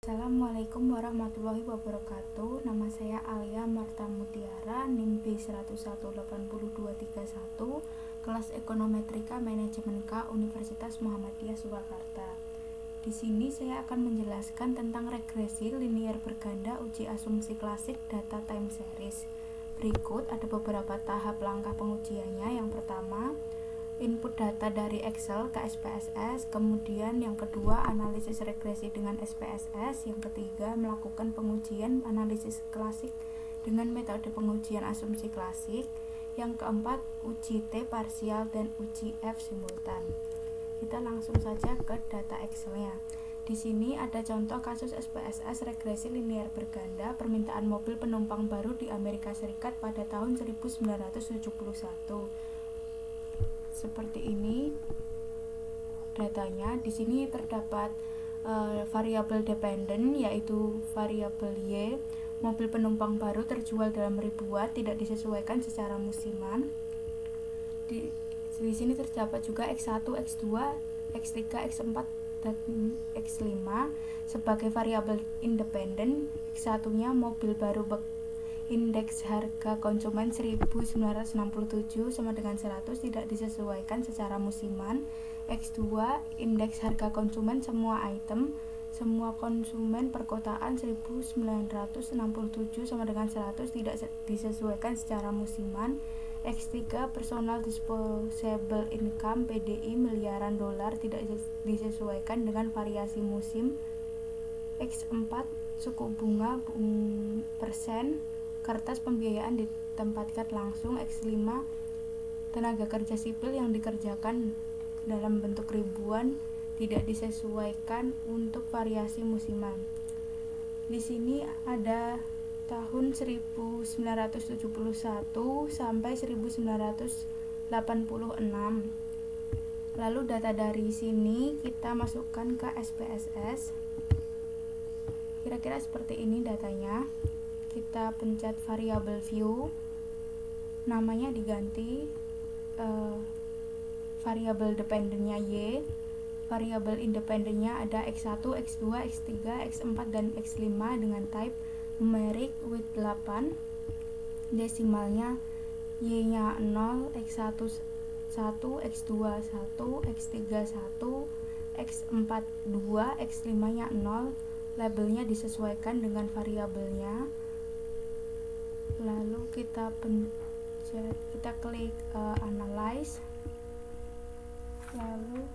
Assalamualaikum warahmatullahi wabarakatuh. Nama saya Alia Marta Mutiara, NIM B1180231, kelas Ekonometrika Manajemen K, Universitas Muhammadiyah Surakarta. Di sini saya akan menjelaskan tentang regresi linier berganda uji asumsi klasik data time series. Berikut ada beberapa tahap langkah pengujiannya. Yang pertama, input data dari Excel ke SPSS, kemudian yang kedua analisis regresi dengan SPSS, yang ketiga melakukan pengujian analisis klasik dengan metode pengujian asumsi klasik, yang keempat uji T parsial dan uji F simultan. Kita langsung saja ke data Excelnya. Di sini ada contoh kasus SPSS regresi linier berganda permintaan mobil penumpang baru di Amerika Serikat pada tahun 1971. Seperti ini datanya. Di sini terdapat variabel dependen, yaitu variabel Y. Mobil penumpang baru terjual dalam ribuan, tidak disesuaikan secara musiman. Di sini terdapat juga X1, X2, X3, X4 dan X5 sebagai variabel independen. X1-nya mobil baru indeks harga konsumen 1967 sama dengan 100, tidak disesuaikan secara musiman. X2 indeks harga konsumen semua item, semua konsumen perkotaan 1967 sama dengan 100, tidak disesuaikan secara musiman. X3 personal disposable income PDI miliaran dolar, tidak disesuaikan dengan variasi musim. X4 suku bunga persen, kertas pembiayaan ditempatkan langsung. X5 tenaga kerja sipil yang dikerjakan dalam bentuk ribuan, tidak disesuaikan untuk variasi musiman. Di sini ada tahun 1971 sampai 1986. Lalu data dari sini kita masukkan ke SPSS. Kira-kira seperti ini datanya. Kita pencet variabel view, namanya diganti variabel dependennya Y, variabel independennya ada X1, X2, X3, X4 dan X5 dengan type numeric with 8, desimalnya Y-nya 0, X1 1, X2 1, X3 1, X4 2, X5-nya 0, labelnya disesuaikan dengan variabelnya. Lalu kita klik analyze, lalu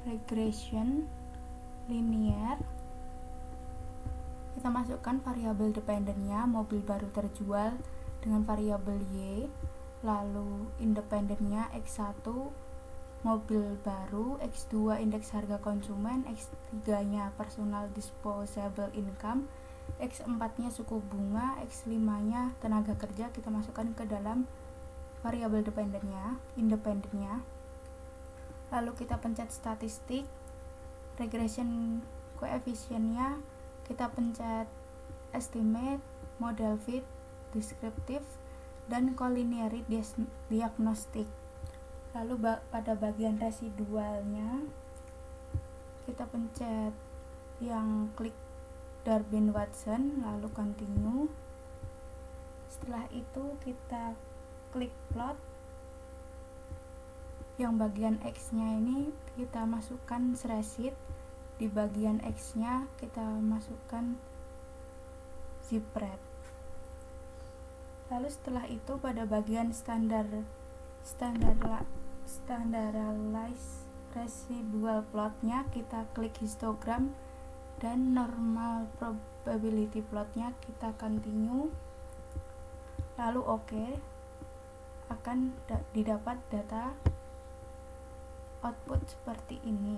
regression linear, kita masukkan variabel dependennya mobil baru terjual dengan variabel Y, lalu independennya X1 mobil baru, X2 indeks harga konsumen, X3 nya personal disposable income, X4 nya suku bunga, X5 nya tenaga kerja, kita masukkan ke dalam variabel independennya. Lalu kita pencet statistik, regression koefisiennya kita pencet estimate, model fit, descriptive, dan collinear diagnostic. Lalu pada bagian residualnya kita pencet yang klik Darwin-Watson, lalu continue. Setelah itu kita klik plot. Yang bagian X nya ini kita masukkan spreadsheet, di bagian X nya kita masukkan ZipRet. Lalu setelah itu pada bagian standardized residual plotnya kita klik histogram, dan normal probability plotnya kita continue, lalu OK. Akan didapat data output seperti ini.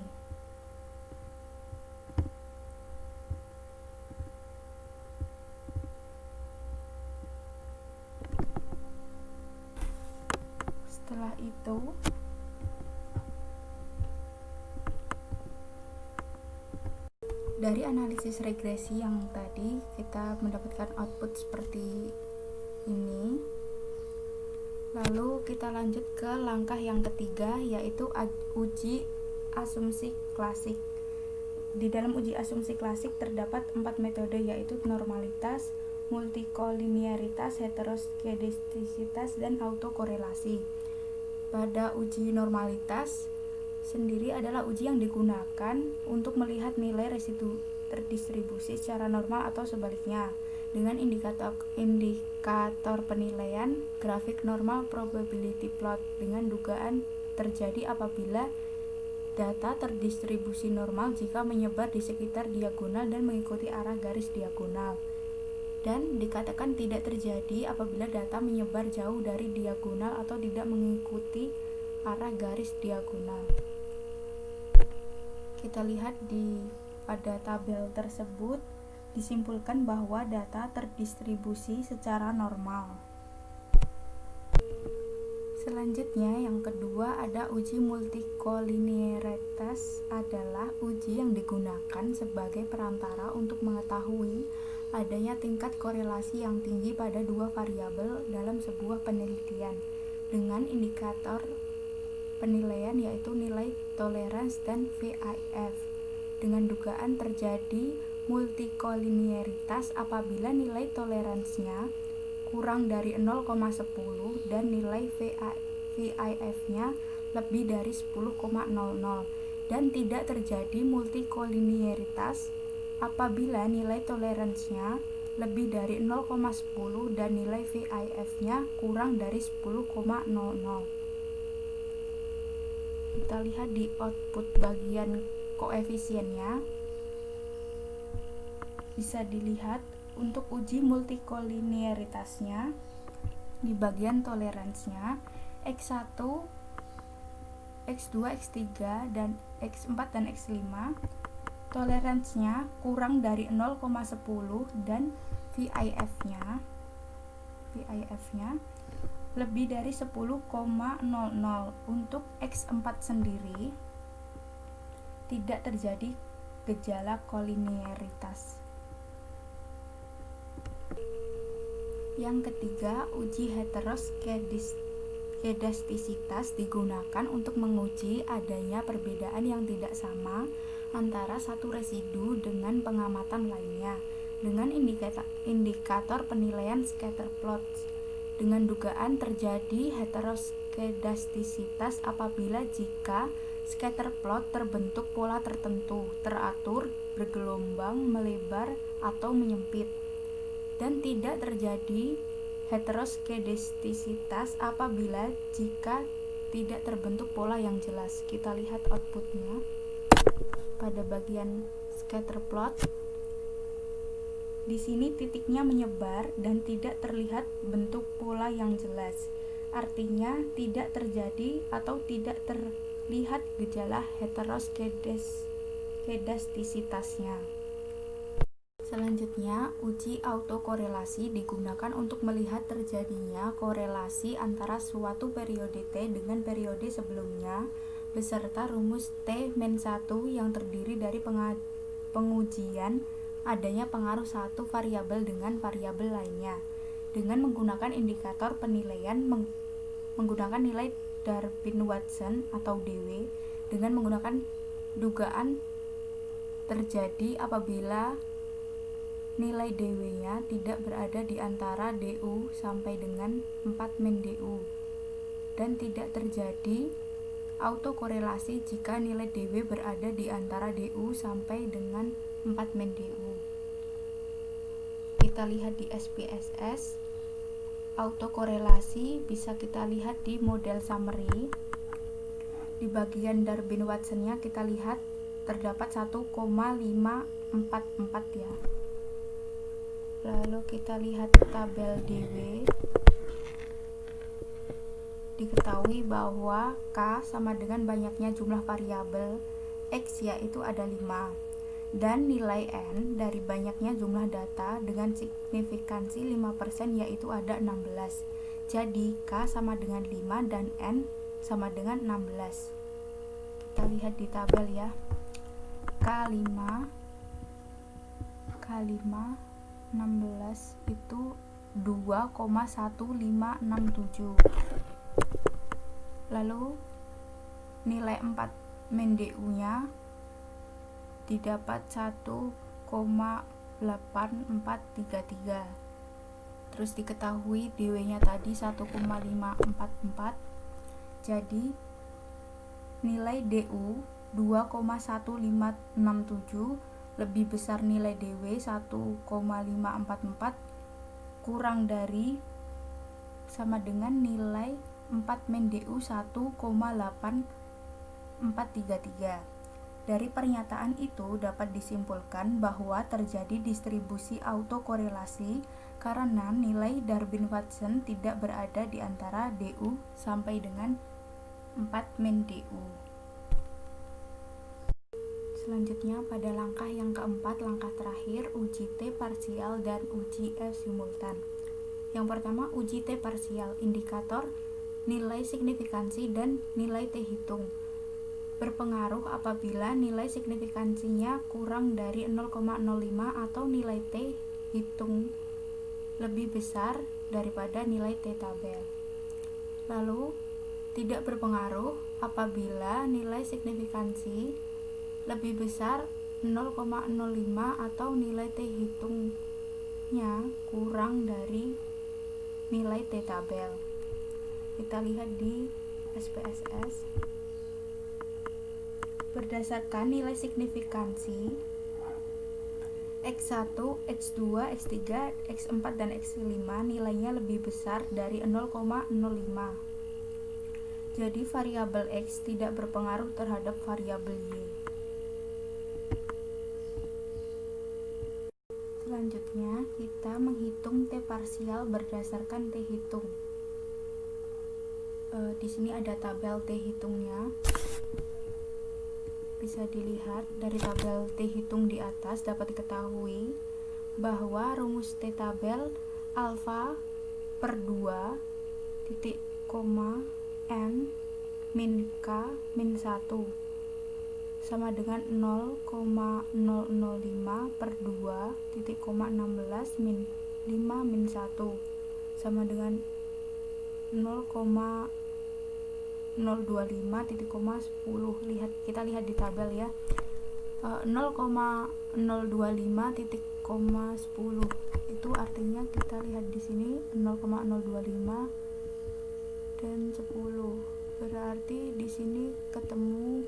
Setelah itu dari analisis regresi yang tadi kita mendapatkan output seperti ini. Lalu kita lanjut ke langkah yang ketiga, yaitu uji asumsi klasik. Di dalam uji asumsi klasik terdapat 4 metode, yaitu normalitas, multikolinearitas, heteroskedastisitas, dan autokorelasi. Pada uji normalitas sendiri adalah uji yang digunakan untuk melihat nilai residu terdistribusi secara normal atau sebaliknya dengan indikator penilaian grafik normal probability plot dengan dugaan terjadi apabila data terdistribusi normal jika menyebar di sekitar diagonal dan mengikuti arah garis diagonal, dan dikatakan tidak terjadi apabila data menyebar jauh dari diagonal atau tidak mengikuti arah garis diagonal. Kita lihat pada tabel tersebut disimpulkan bahwa data terdistribusi secara normal. Selanjutnya, yang kedua ada uji multikolinearitas, adalah uji yang digunakan sebagai perantara untuk mengetahui adanya tingkat korelasi yang tinggi pada dua variabel dalam sebuah penelitian dengan indikator penilaian yaitu nilai toleransi dan VIF, dengan dugaan terjadi multikolinearitas apabila nilai toleransinya kurang dari 0,10 dan nilai VIF-nya lebih dari 10,00, dan tidak terjadi multikolinearitas apabila nilai toleransinya lebih dari 0,10 dan nilai VIF-nya kurang dari 10,00. Kita lihat di output bagian koefisiennya. Bisa dilihat untuk uji multikolinearitasnya di bagian toleransinya X1, X2, X3, dan X4 dan X5 toleransinya kurang dari 0,10 dan VIF-nya lebih dari 10,00. Untuk X4 sendiri tidak terjadi gejala kolinearitas. Yang ketiga, uji heteroskedastisitas digunakan untuk menguji adanya perbedaan yang tidak sama antara satu residu dengan pengamatan lainnya dengan indikator penilaian scatter plots, dengan dugaan terjadi heteroskedastisitas apabila jika scatter plot terbentuk pola tertentu, teratur, bergelombang, melebar, atau menyempit, dan tidak terjadi heteroskedastisitas apabila jika tidak terbentuk pola yang jelas. Kita lihat outputnya pada bagian scatter plot. Di sini titiknya menyebar dan tidak terlihat bentuk pola yang jelas. Artinya tidak terjadi atau tidak terlihat gejala heteroskedastisitasnya. Selanjutnya, uji autokorelasi digunakan untuk melihat terjadinya korelasi antara suatu periode T dengan periode sebelumnya beserta rumus T-1 yang terdiri dari pengujian adanya pengaruh satu variabel dengan variabel lainnya dengan menggunakan indikator penilaian menggunakan nilai Darwin-Watson atau DW, dengan menggunakan dugaan terjadi apabila nilai DW-nya tidak berada di antara DU sampai dengan 4 min DU, dan tidak terjadi autokorelasi jika nilai DW berada di antara DU sampai dengan 4 min DU. Kita lihat di SPSS. Autokorelasi bisa kita lihat di model summary. Di bagian Darwin-Watson-nya kita lihat terdapat 1,544 ya. Lalu kita lihat tabel DW. Diketahui bahwa K sama dengan banyaknya jumlah variabel X, yaitu ada 5, dan nilai N dari banyaknya jumlah data dengan signifikansi 5%, yaitu ada 16. Jadi K sama dengan 5 dan N sama dengan 16. Kita lihat di tabel ya. K5 16 itu 2,1567. Lalu nilai 4 min DU nya didapat 1,8433. Terus diketahui DW-nya tadi 1,544. Jadi nilai DU 2,1567 lebih besar nilai DW 1,544 kurang dari sama dengan nilai 4 min DU 1,8433. Dari pernyataan itu dapat disimpulkan bahwa terjadi distribusi autokorelasi karena nilai Darwin-Watson tidak berada di antara DU sampai dengan 4 min DU. Selanjutnya pada langkah yang keempat, langkah terakhir, uji T parsial dan uji F simultan. Yang pertama, uji T parsial, indikator nilai signifikansi dan nilai T hitung. Berpengaruh apabila nilai signifikansinya kurang dari 0,05 atau nilai T hitung lebih besar daripada nilai T tabel. Lalu, tidak berpengaruh apabila nilai signifikansi lebih besar 0,05 atau nilai T hitungnya kurang dari nilai T tabel. Kita lihat di SPSS. Berdasarkan nilai signifikansi X1, X2, X3, X4, dan X5 nilainya lebih besar dari 0,05. Jadi variabel X tidak berpengaruh terhadap variabel Y. Selanjutnya kita menghitung T parsial berdasarkan T hitung. Di sini ada tabel T hitungnya. Bisa dilihat dari tabel T hitung di atas dapat diketahui bahwa rumus T tabel alfa per 2 titik koma n min k min 1 sama dengan 0,005 per 2 titik koma 16 min 5 min 1 sama dengan 0,025 titik koma 10. Kita lihat di tabel ya. 0,025 titik koma 10 itu artinya kita lihat di sini 0,025 dan 10. Berarti di sini ketemu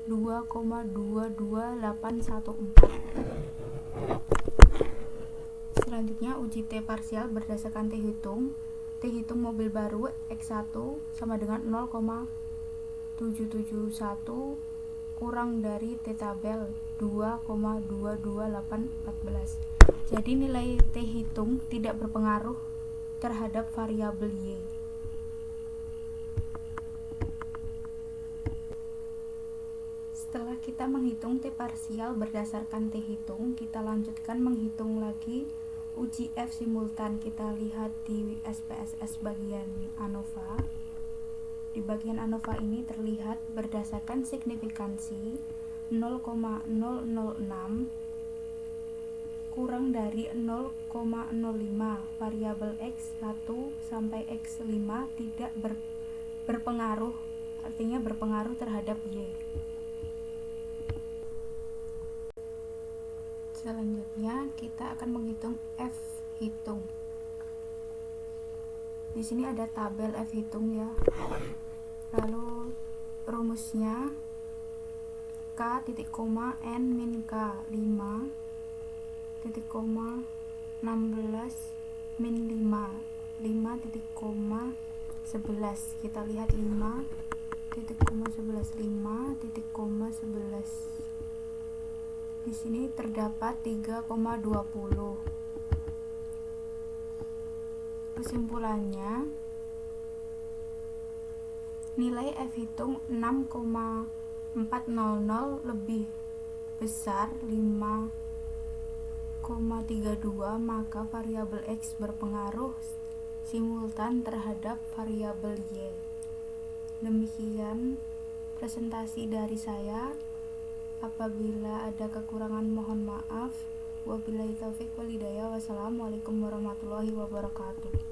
2,22814. Selanjutnya uji T parsial berdasarkan T hitung. T hitung mobil baru X1 sama dengan 0,771 kurang dari T tabel 2,22814. Jadi nilai T hitung tidak berpengaruh terhadap variabel Y. Setelah kita menghitung T parsial berdasarkan T hitung, kita lanjutkan menghitung lagi uji F simultan. Kita lihat di SPSS bagian ANOVA. Di bagian ANOVA ini terlihat berdasarkan signifikansi 0,006 kurang dari 0,05 variabel X1 sampai X5 tidak berpengaruh, artinya berpengaruh terhadap Y. Selanjutnya kita akan menghitung F hitung. Di sini ada tabel F hitung ya. Lalu rumusnya K titik koma N min K 5 titik koma 16 min 5 titik koma 11. Kita lihat 5 titik koma 11 5 titik koma 11. Di sini terdapat 3,20. Kesimpulannya, nilai F hitung 6,400 lebih besar 5,32, maka variabel X berpengaruh simultan terhadap variabel Y. Demikian presentasi dari saya. Apabila ada kekurangan mohon maaf. Wabillahi taufiq wal hidayah. Wassalamualaikum warahmatullahi wabarakatuh.